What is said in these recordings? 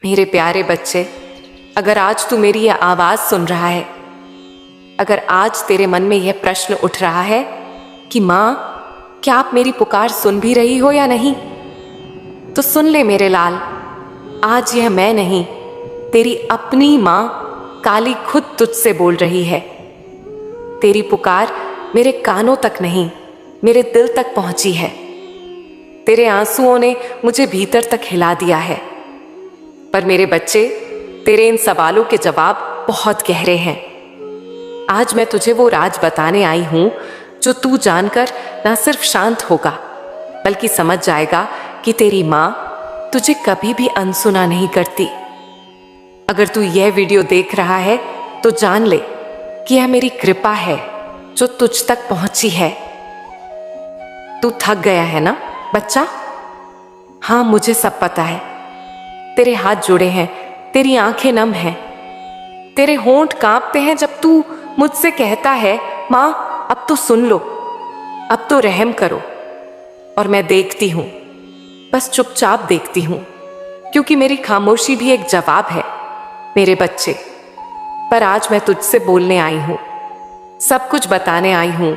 मेरे प्यारे बच्चे, अगर आज तू मेरी यह आवाज सुन रहा है, अगर आज तेरे मन में यह प्रश्न उठ रहा है कि माँ, क्या आप मेरी पुकार सुन भी रही हो या नहीं, तो सुन ले मेरे लाल। आज यह मैं नहीं, तेरी अपनी माँ काली खुद तुझसे बोल रही है। तेरी पुकार मेरे कानों तक नहीं, मेरे दिल तक पहुंची है। तेरे आंसुओं ने मुझे भीतर तक हिला दिया है। पर मेरे बच्चे, तेरे इन सवालों के जवाब बहुत गहरे हैं। आज मैं तुझे वो राज बताने आई हूं जो तू जानकर ना सिर्फ शांत होगा, बल्कि समझ जाएगा कि तेरी मां तुझे कभी भी अनसुना नहीं करती। अगर तू यह वीडियो देख रहा है तो जान ले कि यह मेरी कृपा है जो तुझ तक पहुंची है। तू थक गया है ना बच्चा? हाँ, मुझे सब पता है। तेरे हाथ जुड़े हैं, तेरी आंखें नम हैं, तेरे होंठ कांपते हैं जब तू मुझसे कहता है, मां अब तो सुन लो, अब तो रहम करो। और मैं देखती हूं, बस चुपचाप देखती हूं, क्योंकि मेरी खामोशी भी एक जवाब है मेरे बच्चे। पर आज मैं तुझसे बोलने आई हूं, सब कुछ बताने आई हूं,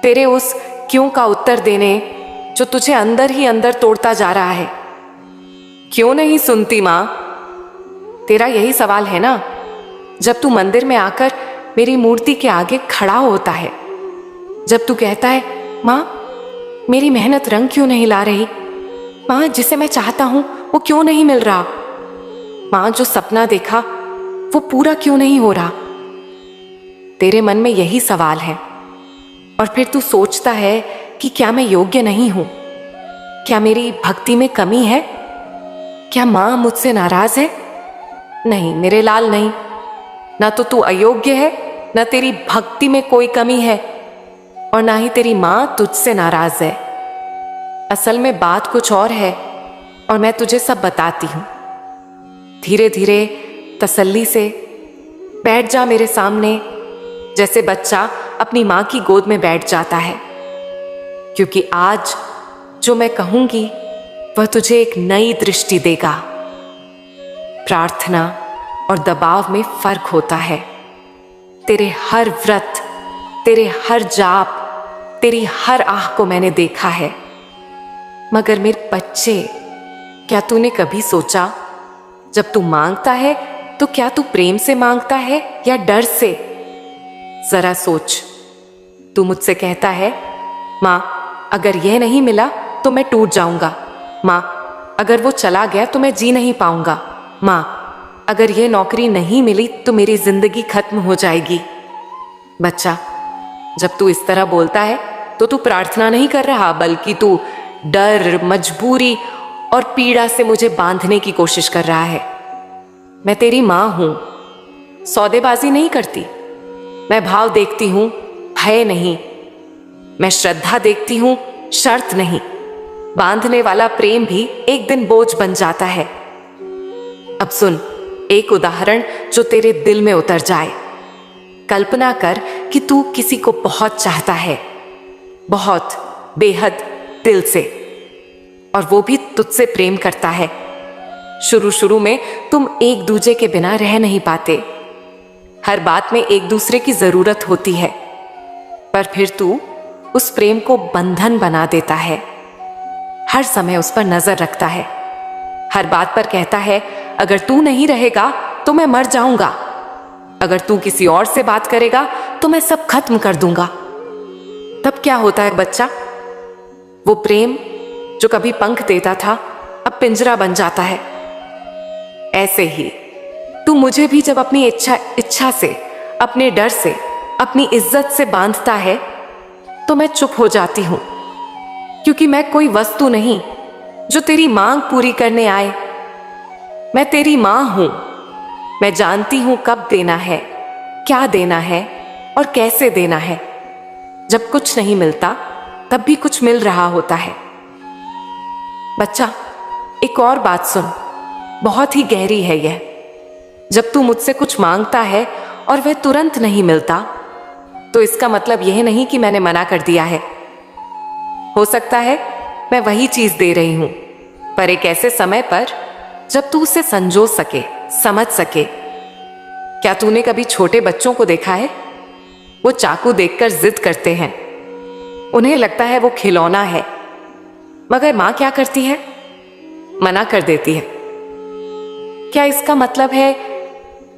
तेरे उस क्यों का उत्तर देने जो तुझे अंदर ही अंदर तोड़ता जा रहा है। क्यों नहीं सुनती मां? तेरा यही सवाल है ना, जब तू मंदिर में आकर मेरी मूर्ति के आगे खड़ा होता है, जब तू कहता है, मां मेरी मेहनत रंग क्यों नहीं ला रही, मां जिसे मैं चाहता हूं वो क्यों नहीं मिल रहा, मां जो सपना देखा वो पूरा क्यों नहीं हो रहा। तेरे मन में यही सवाल है, और फिर तू सोचता है कि क्या मैं योग्य नहीं हूं, क्या मेरी भक्ति में कमी है, क्या मां मुझसे नाराज है? नहीं मेरे लाल, नहीं। ना तो तू अयोग्य है, ना तेरी भक्ति में कोई कमी है, और ना ही तेरी मां तुझसे नाराज है। असल में बात कुछ और है, और मैं तुझे सब बताती हूं। धीरे धीरे तसल्ली से बैठ जा मेरे सामने, जैसे बच्चा अपनी मां की गोद में बैठ जाता है, क्योंकि आज जो मैं कहूंगी वह तुझे एक नई दृष्टि देगा। प्रार्थना और दबाव में फर्क होता है। तेरे हर व्रत, तेरे हर जाप, तेरी हर आह को मैंने देखा है। मगर मेरे बच्चे, क्या तूने कभी सोचा, जब तू मांगता है तो क्या तू प्रेम से मांगता है या डर से? जरा सोच। तू मुझसे कहता है, मां अगर यह नहीं मिला तो मैं टूट जाऊंगा, मां अगर वो चला गया तो मैं जी नहीं पाऊंगा, मां अगर यह नौकरी नहीं मिली तो मेरी जिंदगी खत्म हो जाएगी। बच्चा, जब तू इस तरह बोलता है तो तू प्रार्थना नहीं कर रहा, बल्कि तू डर, मजबूरी और पीड़ा से मुझे बांधने की कोशिश कर रहा है। मैं तेरी मां हूं, सौदेबाजी नहीं करती। मैं भाव देखती हूं, भय नहीं। मैं श्रद्धा देखती हूं, शर्त नहीं। बांधने वाला प्रेम भी एक दिन बोझ बन जाता है। अब सुन एक उदाहरण जो तेरे दिल में उतर जाए। कल्पना कर कि तू किसी को बहुत चाहता है, बहुत, बेहद, दिल से, और वो भी तुझसे प्रेम करता है। शुरू शुरू में तुम एक दूसरे के बिना रह नहीं पाते, हर बात में एक दूसरे की जरूरत होती है। पर फिर तू उस प्रेम को बंधन बना देता है, हर समय उस पर नजर रखता है, हर बात पर कहता है, अगर तू नहीं रहेगा तो मैं मर जाऊंगा, अगर तू किसी और से बात करेगा तो मैं सब खत्म कर दूंगा। तब क्या होता है बच्चा? वो प्रेम जो कभी पंख देता था अब पिंजरा बन जाता है। ऐसे ही तू मुझे भी जब अपनी इच्छा से, अपने डर से, अपनी इज्जत से बांधता है तो मैं चुप हो जाती हूं, क्योंकि मैं कोई वस्तु नहीं जो तेरी मांग पूरी करने आए। मैं तेरी मां हूं। मैं जानती हूं कब देना है, क्या देना है और कैसे देना है। जब कुछ नहीं मिलता तब भी कुछ मिल रहा होता है। बच्चा, एक और बात सुन, बहुत ही गहरी है यह। जब तू मुझसे कुछ मांगता है और वह तुरंत नहीं मिलता, तो इसका मतलब यह नहीं कि मैंने मना कर दिया है। हो सकता है मैं वही चीज दे रही हूं, पर एक ऐसे समय पर जब तू उसे संजो सके, समझ सके। क्या तूने कभी छोटे बच्चों को देखा है? वो चाकू देखकर जिद करते हैं, उन्हें लगता है वो खिलौना है, मगर मां क्या करती है? मना कर देती है। क्या इसका मतलब है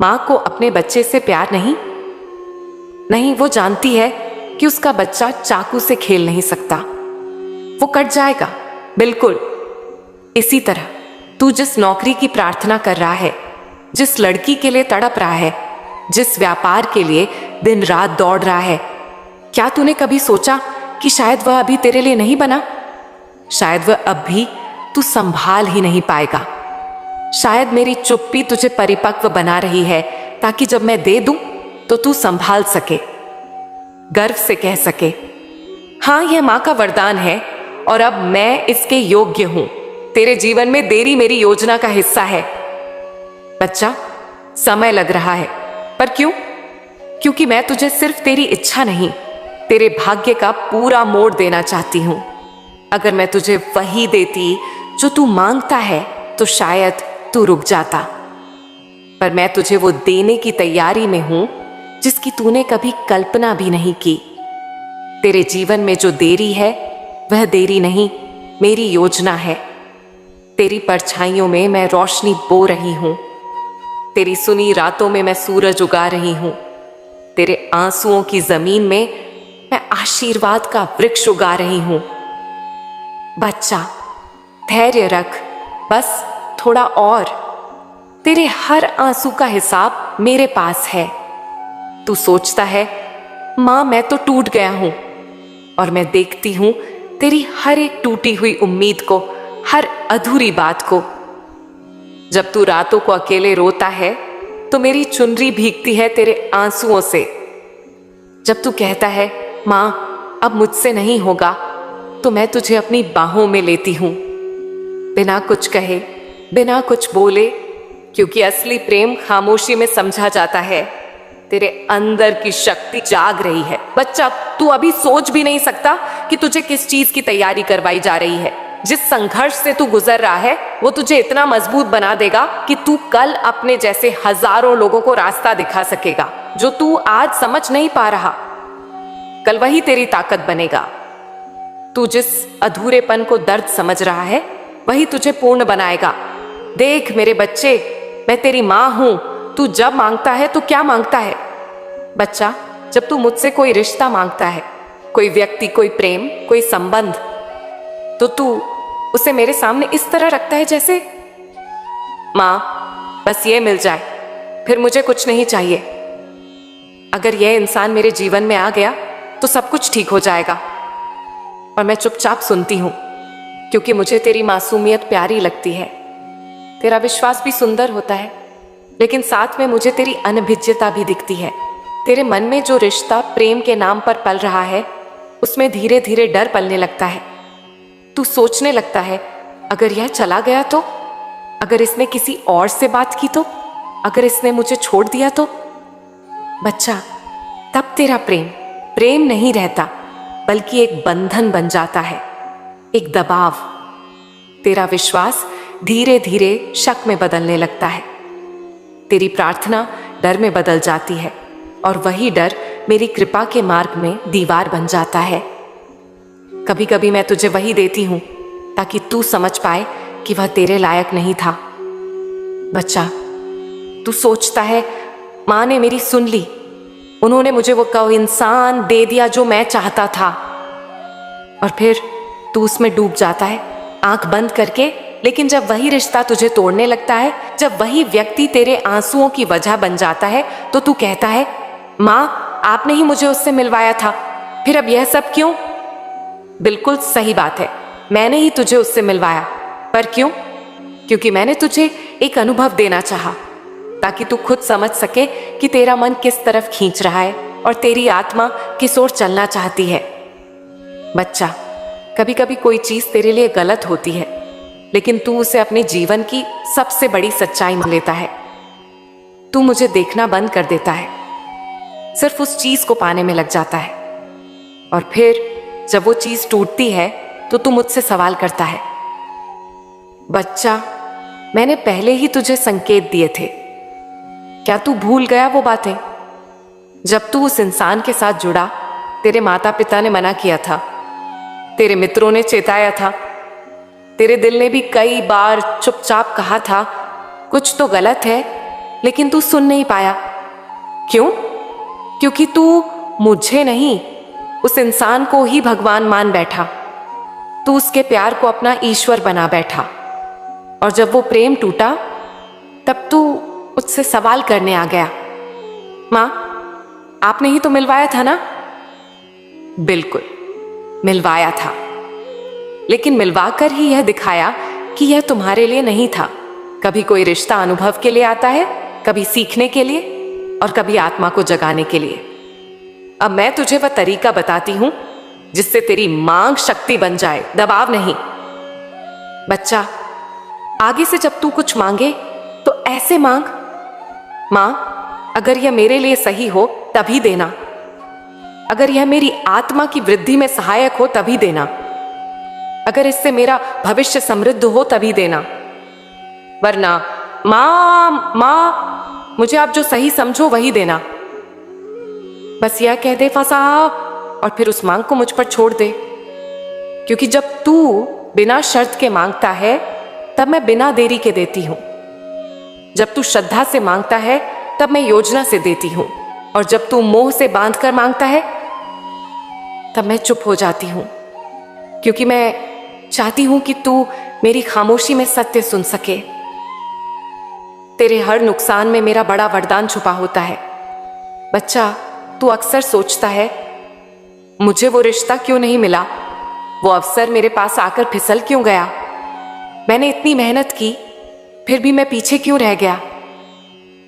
मां को अपने बच्चे से प्यार नहीं? नहीं, वो जानती है कि उसका बच्चा चाकू से खेल नहीं सकता, वो कट जाएगा। बिल्कुल इसी तरह तू जिस नौकरी की प्रार्थना कर रहा है, जिस लड़की के लिए तड़प रहा है, जिस व्यापार के लिए दिन रात दौड़ रहा है, क्या तूने कभी सोचा कि शायद वह अभी तेरे लिए नहीं बना? शायद वह अब भी तू संभाल ही नहीं पाएगा। शायद मेरी चुप्पी तुझे परिपक्व बना रही है, ताकि जब मैं दे दूं तो तू संभाल सके, गर्व से कह सके, हाँ यह मां का वरदान है और अब मैं इसके योग्य हूं। तेरे जीवन में देरी मेरी योजना का हिस्सा है। बच्चा, समय लग रहा है, पर क्यों? क्योंकि मैं तुझे सिर्फ तेरी इच्छा नहीं, तेरे भाग्य का पूरा मोड़ देना चाहती हूं। अगर मैं तुझे वही देती जो तू मांगता है तो शायद तू रुक जाता, पर मैं तुझे वो देने की तैयारी में हूं जिसकी तूने कभी कल्पना भी नहीं की। तेरे जीवन में जो देरी है वह देरी नहीं, मेरी योजना है। तेरी परछाइयों में मैं रोशनी बो रही हूं, तेरी सुनी रातों में मैं सूरज उगा रही हूं, तेरे आंसुओं की जमीन में मैं आशीर्वाद का वृक्ष उगा रही हूं। बच्चा, धैर्य रख, बस थोड़ा और। तेरे हर आंसू का हिसाब मेरे पास है। तू सोचता है मां मैं तो टूट गया हूं, और मैं देखती हूं तेरी हर एक टूटी हुई उम्मीद को, हर अधूरी बात को। जब तू रातों को अकेले रोता है तो मेरी चुनरी भीगती है तेरे आंसुओं से। जब तू कहता है मां अब मुझसे नहीं होगा, तो मैं तुझे अपनी बाहों में लेती हूं, बिना कुछ कहे, बिना कुछ बोले, क्योंकि असली प्रेम खामोशी में समझा जाता है। तेरे अंदर की शक्ति जाग रही है। बच्चा, तू अभी सोच भी नहीं सकता कि तुझे किस चीज की तैयारी करवाई जा रही है। जिस संघर्ष से तू गुजर रहा है वो तुझे इतना मजबूत बना देगा कि तू कल अपने जैसे हजारों लोगों को रास्ता दिखा सकेगा। जो तू आज समझ नहीं पा रहा, कल वही तेरी ताकत बनेगा। तू जिस अधूरेपन को दर्द समझ रहा है वही तुझे पूर्ण बनाएगा। देख मेरे बच्चे, मैं तेरी मां हूं। तू जब मांगता है तो क्या मांगता है? बच्चा, जब तू मुझसे कोई रिश्ता मांगता है, कोई व्यक्ति, कोई प्रेम, कोई संबंध, तो तू उसे मेरे सामने इस तरह रखता है जैसे मां बस ये मिल जाए, फिर मुझे कुछ नहीं चाहिए। अगर यह इंसान मेरे जीवन में आ गया तो सब कुछ ठीक हो जाएगा। और मैं चुपचाप सुनती हूं, क्योंकि मुझे तेरी मासूमियत प्यारी लगती है। तेरा विश्वास भी सुंदर होता है, लेकिन साथ में मुझे तेरी अनभिज्ञता भी दिखती है। तेरे मन में जो रिश्ता प्रेम के नाम पर पल रहा है, उसमें धीरे धीरे डर पलने लगता है। तू सोचने लगता है अगर यह चला गया तो, अगर इसने किसी और से बात की तो, अगर इसने मुझे छोड़ दिया तो। बच्चा, तब तेरा प्रेम प्रेम नहीं रहता, बल्कि एक बंधन बन जाता है, एक दबाव। तेरा विश्वास धीरे धीरे शक में बदलने लगता है। तेरी प्रार्थना डर में बदल जाती है, और वही डर मेरी कृपा के मार्ग में दीवार बन जाता है। कभी कभी मैं तुझे वही देती हूं ताकि तू समझ पाए कि वह तेरे लायक नहीं था। बच्चा, तू सोचता है मां ने मेरी सुन ली, उन्होंने मुझे वो इंसान दे दिया जो मैं चाहता था, और फिर तू उसमें डूब जाता है आंख बंद करके। लेकिन जब वही रिश्ता तुझे तोड़ने लगता है, जब वही व्यक्ति तेरे आंसुओं की वजह बन जाता है, तो तू कहता है मां आपने ही मुझे उससे मिलवाया था, फिर अब यह सब क्यों? बिल्कुल सही बात है, मैंने ही तुझे उससे मिलवाया, पर क्यों? क्योंकि मैंने तुझे एक अनुभव देना चाहा, ताकि तू खुद समझ सके कि तेरा मन किस तरफ खींच रहा है और तेरी आत्मा किस ओर चलना चाहती है। बच्चा, कभी कभी कोई चीज तेरे लिए गलत होती है, लेकिन तू उसे अपने जीवन की सबसे बड़ी सच्चाई मान लेता है। तू मुझे देखना बंद कर देता है, सिर्फ उस चीज को पाने में लग जाता है, और फिर जब वो चीज टूटती है तो तू मुझसे सवाल करता है। बच्चा, मैंने पहले ही तुझे संकेत दिए थे। क्या तू भूल गया वो बातें? जब तू उस इंसान के साथ जुड़ा, तेरे माता पिता ने मना किया था, तेरे मित्रों ने चेताया था, तेरे दिल ने भी कई बार चुपचाप कहा था कुछ तो गलत है, लेकिन तू सुन नहीं पाया। क्यों? क्योंकि तू मुझे नहीं, उस इंसान को ही भगवान मान बैठा। तू उसके प्यार को अपना ईश्वर बना बैठा। और जब वो प्रेम टूटा, तब तू उससे सवाल करने आ गया, मां, आपने ही तो मिलवाया था ना? बिल्कुल, मिलवाया था, लेकिन मिलवाकर ही यह दिखाया कि यह तुम्हारे लिए नहीं था। कभी कोई रिश्ता अनुभव के लिए आता है, कभी सीखने के लिए, और कभी आत्मा को जगाने के लिए। अब मैं तुझे वह तरीका बताती हूं जिससे तेरी मांग शक्ति बन जाए, दबाव नहीं। बच्चा, आगे से जब तू कुछ मांगे तो ऐसे मांग, मां, अगर यह मेरे लिए सही हो तभी देना, अगर यह मेरी आत्मा की वृद्धि में सहायक हो तभी देना, अगर इससे मेरा भविष्य समृद्ध हो तभी देना, वरना मां, मुझे आप जो सही समझो वही देना। बस यह कह दे फंसा, और फिर उस मांग को मुझ पर छोड़ दे। क्योंकि जब तू बिना शर्त के मांगता है, तब मैं बिना देरी के देती हूं। जब तू श्रद्धा से मांगता है, तब मैं योजना से देती हूं। और जब तू मोह से बांधकर मांगता है, तब मैं चुप हो जाती हूं, क्योंकि मैं चाहती हूं कि तू मेरी खामोशी में सत्य सुन सके। तेरे हर नुकसान में मेरा बड़ा वरदान छुपा होता है। बच्चा, तू अक्सर सोचता है, मुझे वो रिश्ता क्यों नहीं मिला, वो अवसर मेरे पास आकर फिसल क्यों गया, मैंने इतनी मेहनत की फिर भी मैं पीछे क्यों रह गया।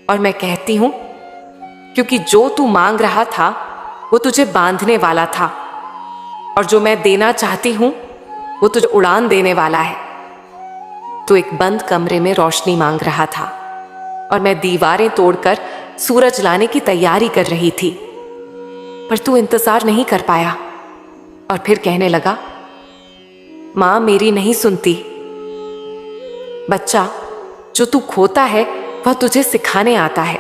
और मैं कहती हूं, क्योंकि जो तू मांग रहा था वो तुझे बांधने वाला था, और जो मैं देना चाहती हूं वो तुझे उड़ान देने वाला है। तू एक बंद कमरे में रोशनी मांग रहा था, और मैं दीवारें तोड़कर सूरज लाने की तैयारी कर रही थी, पर तू इंतजार नहीं कर पाया, और फिर कहने लगा, मां मेरी नहीं सुनती। बच्चा, जो तू खोता है वह तुझे सिखाने आता है,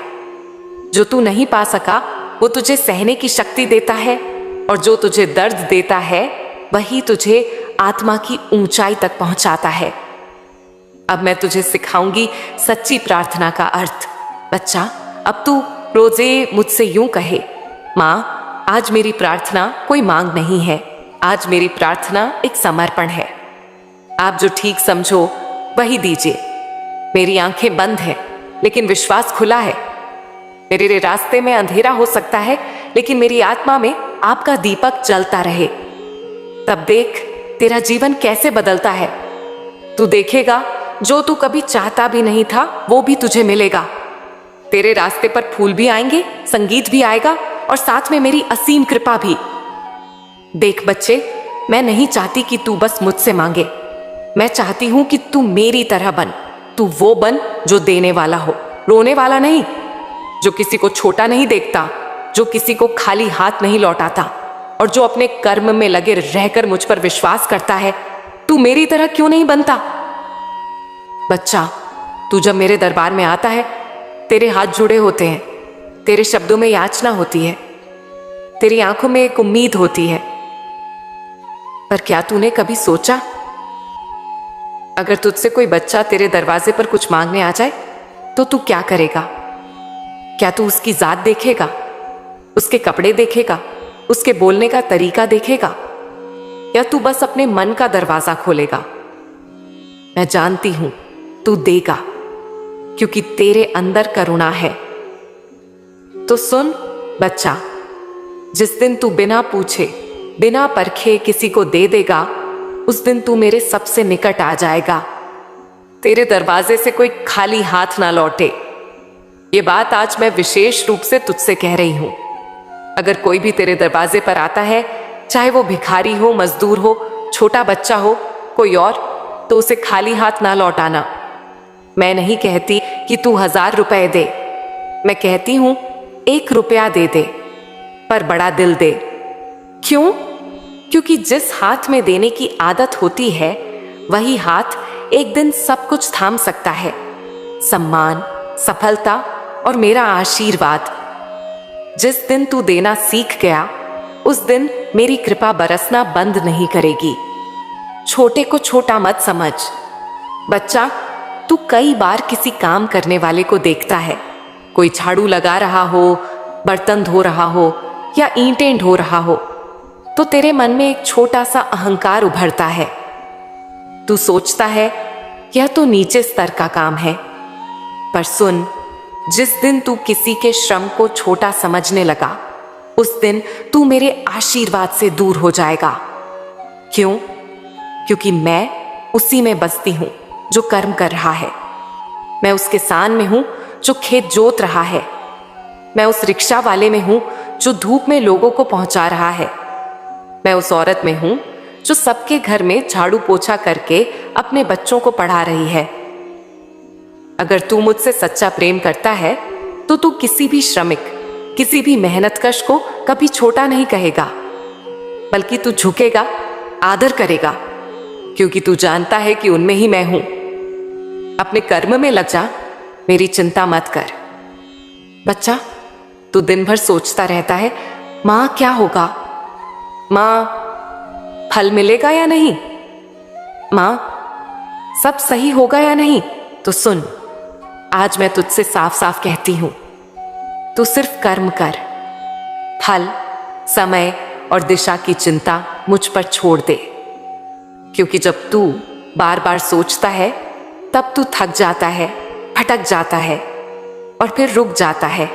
जो तू नहीं पा सका वो तुझे सहने की शक्ति देता है, और जो तुझे दर्द देता है वही तुझे आत्मा की ऊंचाई तक पहुंचाता है। अब मैं तुझे सिखाऊंगी सच्ची प्रार्थना का अर्थ। बच्चा, अब तू रोजे मुझसे यूं कहे, मां, आज मेरी प्रार्थना कोई मांग नहीं है, आज मेरी प्रार्थना एक समर्पण है। आप जो ठीक समझो वही दीजिए। मेरी आंखें बंद हैं, लेकिन विश्वास खुला है। मेरे रास्ते में अंधेरा हो सकता है, लेकिन मेरी आत्मा में आपका दीपक जलता रहे। तब देख तेरा जीवन कैसे बदलता है। तू देखेगा जो तू कभी चाहता भी नहीं था वो भी तुझे मिलेगा। तेरे रास्ते पर फूल भी आएंगे, संगीत भी आएगा, और साथ में मेरी असीम कृपा भी। देख बच्चे, मैं नहीं चाहती कि तू बस मुझसे मांगे, मैं चाहती हूं कि तू मेरी तरह बन। तू वो बन जो देने वाला हो, रोने वाला नहीं, जो किसी को छोटा नहीं देखता, जो किसी को खाली हाथ नहीं लौटाता, और जो अपने कर्म में लगे रहकर मुझ पर विश्वास करता है। तू मेरी तरह क्यों नहीं बनता? बच्चा, तू जब मेरे दरबार में आता है, तेरे हाथ जुड़े होते हैं, तेरे शब्दों में याचना होती है, तेरी आंखों में एक उम्मीद होती है। पर क्या तूने कभी सोचा, अगर तुझसे कोई बच्चा तेरे दरवाजे पर कुछ मांगने आ जाए तो तू क्या करेगा? क्या तू उसकी जात देखेगा, उसके कपड़े देखेगा, उसके बोलने का तरीका देखेगा, या तू बस अपने मन का दरवाजा खोलेगा? मैं जानती हूं तू देगा, क्योंकि तेरे अंदर करुणा है। तो सुन बच्चा, जिस दिन तू बिना पूछे, बिना परखे किसी को दे देगा, उस दिन तू मेरे सबसे निकट आ जाएगा। तेरे दरवाजे से कोई खाली हाथ ना लौटे। ये बात आज मैं विशेष रूप से तुझसे कह रही हूं। अगर कोई भी तेरे दरवाजे पर आता है, चाहे वो भिखारी हो, मजदूर हो, छोटा बच्चा हो, कोई और, तो उसे खाली हाथ ना लौटाना। मैं नहीं कहती कि तू 1000 रुपए दे, मैं कहती हूं 1 रुपया दे दे, पर बड़ा दिल दे। क्यों? क्योंकि जिस हाथ में देने की आदत होती है, वही हाथ एक दिन सब कुछ थाम सकता है, सम्मान, सफलता और मेरा आशीर्वाद। जिस दिन तू देना सीख गया, उस दिन मेरी कृपा बरसना बंद नहीं करेगी। छोटे को छोटा मत समझ। बच्चा, तू कई बार किसी काम करने वाले को देखता है, कोई झाड़ू लगा रहा हो, बर्तन धो रहा हो या ईंटें ढो रहा हो, तो तेरे मन में एक छोटा सा अहंकार उभरता है। तू सोचता है यह तो नीचे स्तर का काम है। पर सुन, जिस दिन तू किसी के श्रम को छोटा समझने लगा, उस दिन तू मेरे आशीर्वाद से दूर हो जाएगा। क्यों? क्योंकि मैं उसी में बसती हूं जो कर्म कर रहा है। मैं उस किसान में हूं जो खेत जोत रहा है। मैं उस रिक्शा वाले में हूं जो धूप में लोगों को पहुंचा रहा है। मैं उस औरत में हूं जो सबके घर में झाड़ू पोछा करके अपने बच्चों को पढ़ा रही है। अगर तू मुझसे सच्चा प्रेम करता है तो तू किसी भी श्रमिक, किसी भी मेहनतकश को कभी छोटा नहीं कहेगा, बल्कि तू झुकेगा, आदर करेगा, क्योंकि तू जानता है कि उनमें ही मैं हूं। अपने कर्म में लग जा, मेरी चिंता मत कर। बच्चा, तू दिन भर सोचता रहता है, मां क्या होगा, मां फल मिलेगा या नहीं, मां सब सही होगा या नहीं। तो सुन, आज मैं तुझसे साफ साफ कहती हूं, तू सिर्फ कर्म कर। फल, समय और दिशा की चिंता मुझ पर छोड़ दे, क्योंकि जब तू बार बार सोचता है तब तू थक जाता है, भटक जाता है और फिर रुक जाता है।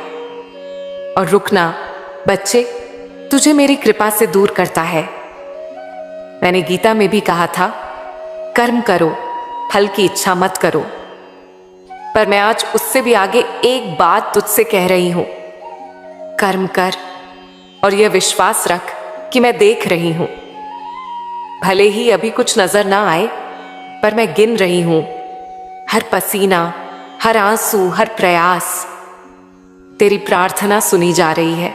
और रुकना, बच्चे, तुझे मेरी कृपा से दूर करता है। मैंने गीता में भी कहा था, कर्म करो, फल की इच्छा मत करो। पर मैं आज उससे भी आगे एक बात तुझसे कह रही हूं, कर्म कर और यह विश्वास रख कि मैं देख रही हूं। भले ही अभी कुछ नजर ना आए, पर मैं गिन रही हूं हर पसीना, हर आंसू, हर प्रयास। तेरी प्रार्थना सुनी जा रही है,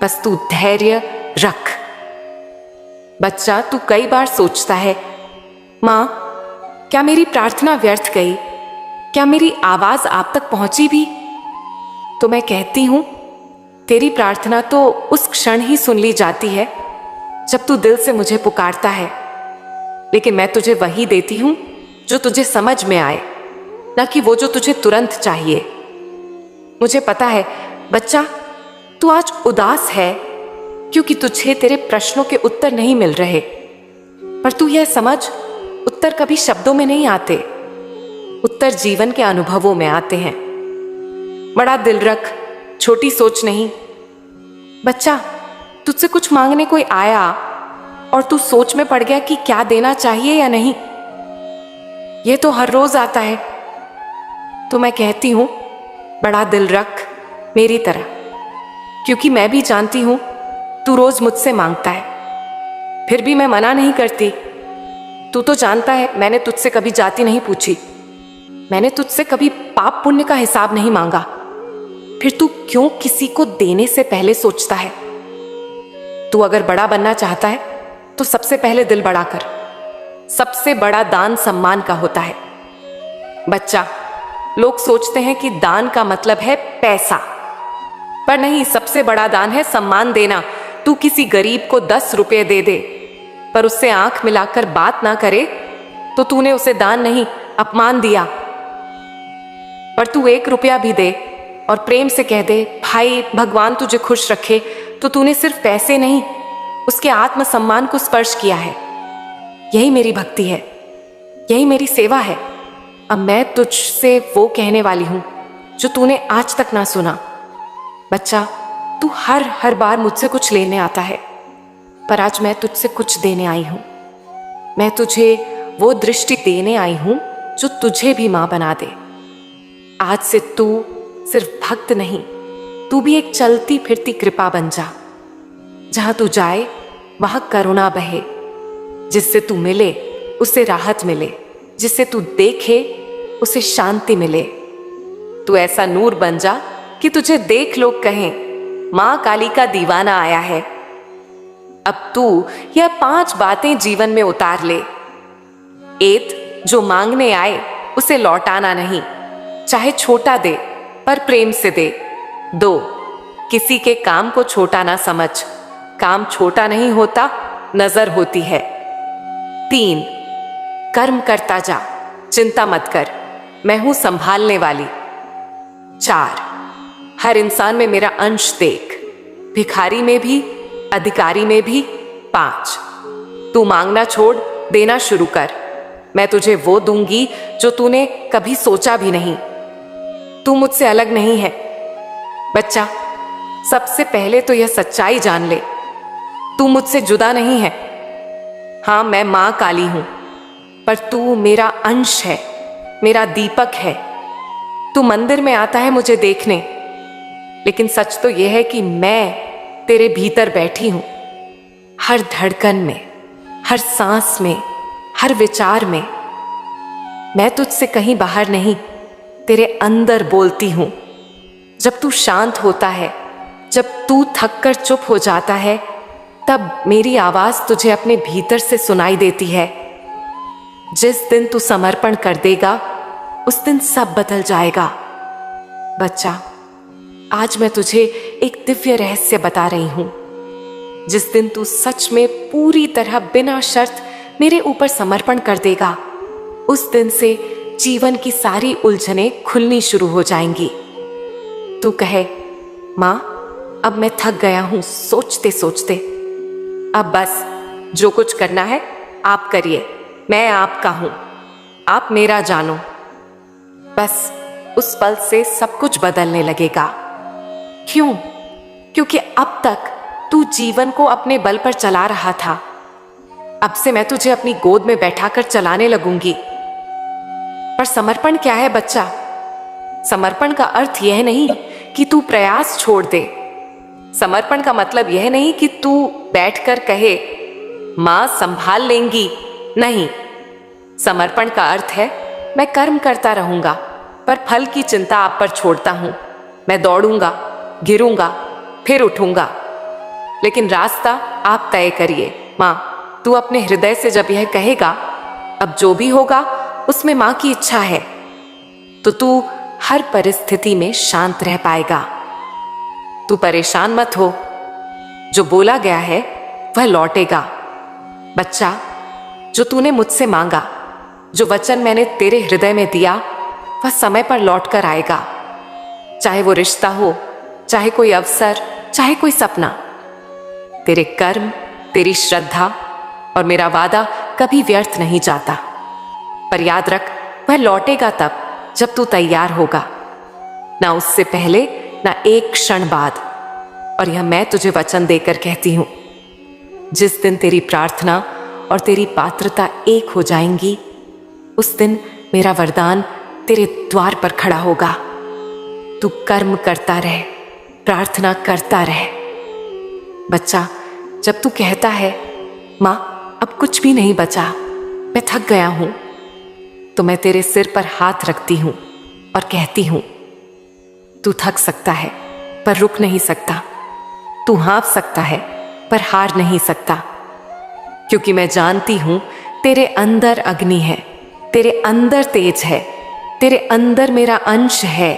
बस तू धैर्य रख। बच्चा, तू कई बार सोचता है, मां क्या मेरी प्रार्थना व्यर्थ गई, क्या मेरी आवाज आप तक पहुंची भी? तो मैं कहती हूं, तेरी प्रार्थना तो उस क्षण ही सुन ली जाती है जब तू दिल से मुझे पुकारता है, लेकिन मैं तुझे वही देती हूं जो तुझे समझ में आए, ना कि वो जो तुझे तुरंत चाहिए। मुझे पता है बच्चा, तू आज उदास है क्योंकि तुझे तेरे प्रश्नों के उत्तर नहीं मिल रहे। पर तू यह समझ, उत्तर कभी शब्दों में नहीं आते, उत्तर जीवन के अनुभवों में आते हैं। बड़ा दिल रख, छोटी सोच नहीं। बच्चा, तुझसे कुछ मांगने कोई आया और तू सोच में पड़ गया कि क्या देना चाहिए या नहीं। यह तो हर रोज आता है। तो मैं कहती हूं, बड़ा दिल रख मेरी तरह, क्योंकि मैं भी जानती हूं तू रोज मुझसे मांगता है, फिर भी मैं मना नहीं करती। तू तो जानता है मैंने तुझसे कभी जाति नहीं पूछी, मैंने तुझसे कभी पाप पुण्य का हिसाब नहीं मांगा। फिर तू क्यों किसी को देने से पहले सोचता है? तू अगर बड़ा बनना चाहता है तो सबसे पहले दिल बड़ा कर। सबसे बड़ा दान सम्मान का होता है। बच्चा, लोग सोचते हैं कि दान का मतलब है पैसा, पर नहीं, सबसे बड़ा दान है सम्मान देना। तू किसी गरीब को 10 रुपए दे दे, पर उससे आंख मिलाकर बात ना करे तो तूने उसे दान नहीं, अपमान दिया। पर तू 1 रुपया भी दे और प्रेम से कह दे, भाई भगवान तुझे खुश रखे, तो तूने सिर्फ पैसे नहीं, उसके आत्मसम्मान को स्पर्श किया है। यही मेरी भक्ति है, यही मेरी सेवा है। अब मैं तुझसे वो कहने वाली हूं जो तूने आज तक ना सुना। बच्चा, तू हर बार मुझसे कुछ लेने आता है, पर आज मैं तुझसे कुछ देने आई हूं। मैं तुझे वो दृष्टि देने आई हूं जो तुझे भी मां बना दे। आज से तू सिर्फ भक्त नहीं, तू भी एक चलती फिरती कृपा बन जा। जहां तू जाए वहां करुणा बहे, जिससे तू मिले उसे राहत मिले, जिससे तू देखे उसे शांति मिले। तू ऐसा नूर बन जा कि तुझे देख लोग कहें, मां काली का दीवाना आया है। अब तू यह 5 बातें जीवन में उतार ले। एत जो मांगने आए उसे लौटाना नहीं, चाहे छोटा दे पर प्रेम से दे। 2, किसी के काम को छोटा ना समझ, काम छोटा नहीं होता, नजर होती है। 3, कर्म करता जा, चिंता मत कर, मैं हूं संभालने वाली। 4, हर इंसान में मेरा अंश देख, भिखारी में भी, अधिकारी में भी। 5, तू मांगना छोड़, देना शुरू कर, मैं तुझे वो दूंगी जो तूने कभी सोचा भी नहीं। तू मुझसे अलग नहीं है बच्चा, सबसे पहले तो यह सच्चाई जान ले, तू मुझसे जुदा नहीं है। हाँ, मैं मां काली हूं, पर तू मेरा अंश है, मेरा दीपक है। तू मंदिर में आता है मुझे देखने, लेकिन सच तो यह है कि मैं तेरे भीतर बैठी हूं, हर धड़कन में, हर सांस में, हर विचार में। मैं तुझसे कहीं बाहर नहीं, तेरे अंदर बोलती हूं। जब तू शांत होता है, जब तू थक कर चुप हो जाता है, तब मेरी आवाज तुझे अपने भीतर से सुनाई देती है। जिस दिन तू समर्पण कर देगा, उस दिन सब बदल जाएगा। बच्चा, आज मैं तुझे एक दिव्य रहस्य बता रही हूं। जिस दिन तू सच में पूरी तरह बिना शर्त मेरे ऊपर समर्पण कर देगा, उस दिन से जीवन की सारी उलझनें खुलनी शुरू हो जाएंगी। तू कहे, मां, अब मैं थक गया हूं सोचते सोचते, अब बस जो कुछ करना है आप करिए, मैं आपका हूं, आप मेरा जानो। बस उस पल से सब कुछ बदलने लगेगा। क्यों? क्योंकि अब तक तू जीवन को अपने बल पर चला रहा था, अब से मैं तुझे अपनी गोद में बैठाकर चलाने लगूंगी। पर समर्पण क्या है बच्चा? समर्पण का अर्थ यह नहीं कि तू प्रयास छोड़ दे। समर्पण का मतलब यह नहीं कि तू बैठकर कहे, मां संभाल लेंगी। नहीं, समर्पण का अर्थ है, मैं कर्म करता रहूंगा, पर फल की चिंता आप पर छोड़ता हूं। मैं दौड़ूंगा, गिरूंगा, फिर उठूंगा, लेकिन रास्ता आप तय करिए। मां, तू अपने हृदय से जब यह कहेगा, अब जो भी होगा उसमें मां की इच्छा है, तो तू हर परिस्थिति में शांत रह पाएगा। तू परेशान मत हो, जो बोला गया है वह लौटेगा। बच्चा, जो तूने मुझसे मांगा, जो वचन मैंने तेरे हृदय में दिया, वह समय पर लौट कर आएगा। चाहे वो रिश्ता हो, चाहे कोई अवसर, चाहे कोई सपना। तेरे कर्म, तेरी श्रद्धा और मेरा वादा कभी व्यर्थ नहीं जाता। पर याद रख, वह लौटेगा तब जब तू तैयार होगा, ना उससे पहले ना एक क्षण बाद। और यह मैं तुझे वचन देकर कहती हूं, जिस दिन तेरी प्रार्थना और तेरी पात्रता एक हो जाएंगी, उस दिन मेरा वरदान तेरे द्वार पर खड़ा होगा। तू कर्म करता रहे, प्रार्थना करता रहे। बच्चा, जब तू कहता है, मां अब कुछ भी नहीं बचा, मैं थक गया हूं, तो मैं तेरे सिर पर हाथ रखती हूं और कहती हूं, तू थक सकता है पर रुक नहीं सकता, तू हाँफ सकता है पर हार नहीं सकता, क्योंकि मैं जानती हूं तेरे अंदर अग्नि है, तेरे अंदर तेज है, तेरे अंदर मेरा अंश है।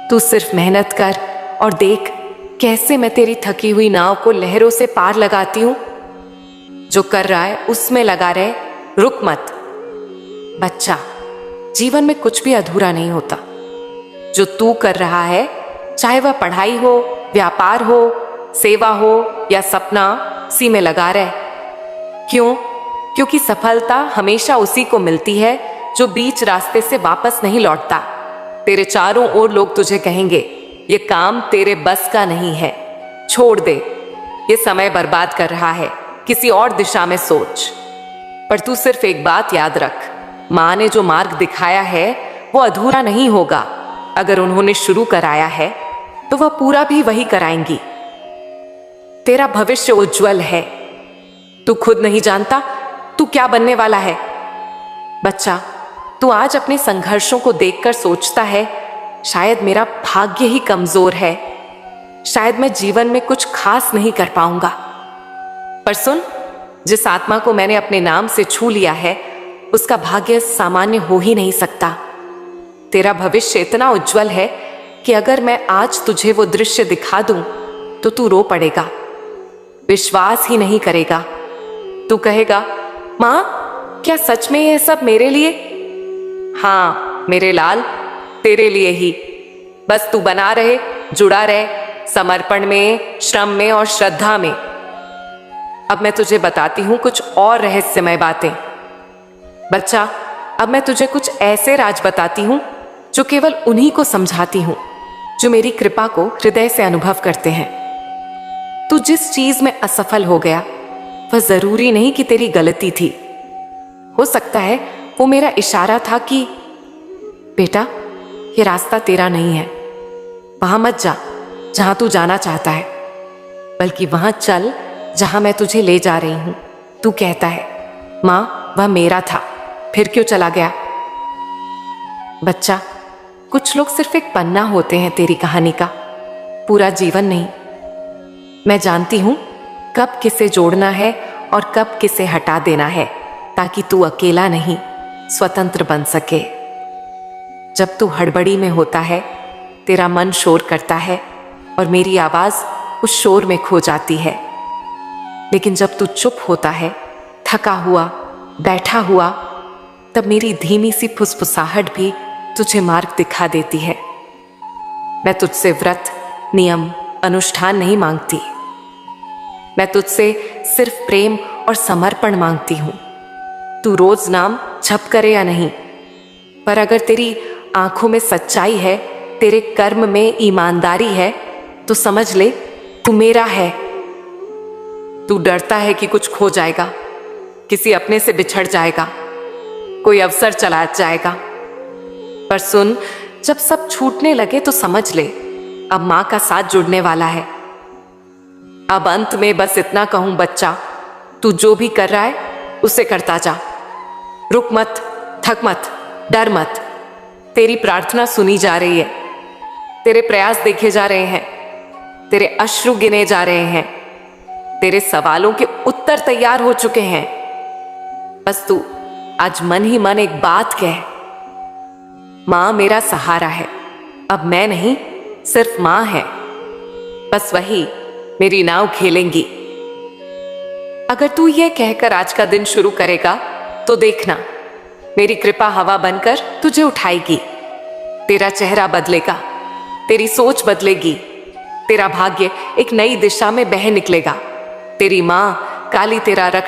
तू सिर्फ मेहनत कर और देख कैसे मैं तेरी थकी हुई नाव को लहरों से पार लगाती हूं। जो कर रहा है उसमें लगा रहे, रुक मत। बच्चा, जीवन में कुछ भी अधूरा नहीं होता। जो तू कर रहा है, चाहे वह पढ़ाई हो, व्यापार हो, सेवा हो या सपना, उसी में लगा रहे। क्यों? क्योंकि सफलता हमेशा उसी को मिलती है जो बीच रास्ते से वापस नहीं लौटता। तेरे चारों ओर लोग तुझे कहेंगे, ये काम तेरे बस का नहीं है, छोड़ दे, ये समय बर्बाद कर रहा है, किसी और दिशा में सोच। पर तू सिर्फ एक बात याद रख, मां ने जो मार्ग दिखाया है वो अधूरा नहीं होगा। अगर उन्होंने शुरू कराया है तो वह पूरा भी वही कराएंगी। तेरा भविष्य उज्जवल है, तू खुद नहीं जानता तू क्या बनने वाला है। बच्चा, तू आज अपने संघर्षों को देखकर सोचता है, शायद मेरा भाग्य ही कमजोर है, शायद मैं जीवन में कुछ खास नहीं कर पाऊंगा। पर सुन, जिस आत्मा को मैंने अपने नाम से छू लिया है, उसका भाग्य सामान्य हो ही नहीं सकता। तेरा भविष्य इतना उज्जवल है कि अगर मैं आज तुझे वो दृश्य दिखा दूं तो तू रो पड़ेगा, विश्वास ही नहीं करेगा। तू कहेगा, मां, क्या सच में यह सब मेरे लिए? हाँ मेरे लाल, तेरे लिए ही। बस तू बना रहे, जुड़ा रहे, समर्पण में, श्रम में और श्रद्धा में। अब मैं तुझे बताती हूं कुछ और रहस्यमय बातें। बच्चा, अब मैं तुझे कुछ ऐसे राज बताती हूं जो केवल उन्हीं को समझाती हूं जो मेरी कृपा को हृदय से अनुभव करते हैं। तू जिस चीज में असफल हो गया वह जरूरी नहीं कि तेरी गलती थी। हो सकता है वो मेरा इशारा था कि बेटा, ये रास्ता तेरा नहीं है, वहां मत जा जहां तू जाना चाहता है, बल्कि वहां चल जहां मैं तुझे ले जा रही हूं। तू कहता है, मां, वह मेरा था, फिर क्यों चला गया? बच्चा, कुछ लोग सिर्फ एक पन्ना होते हैं तेरी कहानी का, पूरा जीवन नहीं। मैं जानती हूं कब किसे जोड़ना है और कब किसे हटा देना है, ताकि तू अकेला नहीं, स्वतंत्र बन सके। जब तू हड़बड़ी में होता है, तेरा मन शोर करता है और मेरी आवाज उस शोर में खो जाती है। लेकिन जब तू चुप होता है, थका हुआ, बैठा हुआ, तब मेरी धीमी सी फुसफुसाहट भी तुझे मार्ग दिखा देती है। मैं तुझसे व्रत, नियम, अनुष्ठान नहीं मांगती। मैं तुझसे सिर्फ प्रेम और समर्पण मांगती हूं। तू रोज नाम जप करे या नहीं, पर अगर तेरी आंखों में सच्चाई है, तेरे कर्म में ईमानदारी है, तो समझ ले तू मेरा है। तू डरता है कि कुछ खो जाएगा, किसी अपने से बिछड़ जाएगा, कोई अवसर चला जाएगा। पर सुन, जब सब छूटने लगे तो समझ ले अब मां का साथ जुड़ने वाला है। अब अंत में बस इतना कहूं, बच्चा, तू जो भी कर रहा है उसे करता जा। रुक मत, थक मत, डर मत। तेरी प्रार्थना सुनी जा रही है, तेरे प्रयास देखे जा रहे हैं, तेरे अश्रु गिने जा रहे हैं, तेरे सवालों के उत्तर तैयार हो चुके हैं। बस तू आज मन ही मन एक बात कह, मां मेरा सहारा है। अब मैं नहीं, सिर्फ मां है, बस वही मेरी नाव खेलेंगी। अगर तू ये कहकर आज का दिन शुरू करेगा तो देखना, मेरी कृपा हवा बनकर तुझे उठाएगी। तेरा चेहरा बदलेगा, तेरी सोच बदलेगी, तेरा भाग्य एक नई दिशा में बह निकलेगा। तेरी मां काली तेरा रक्षा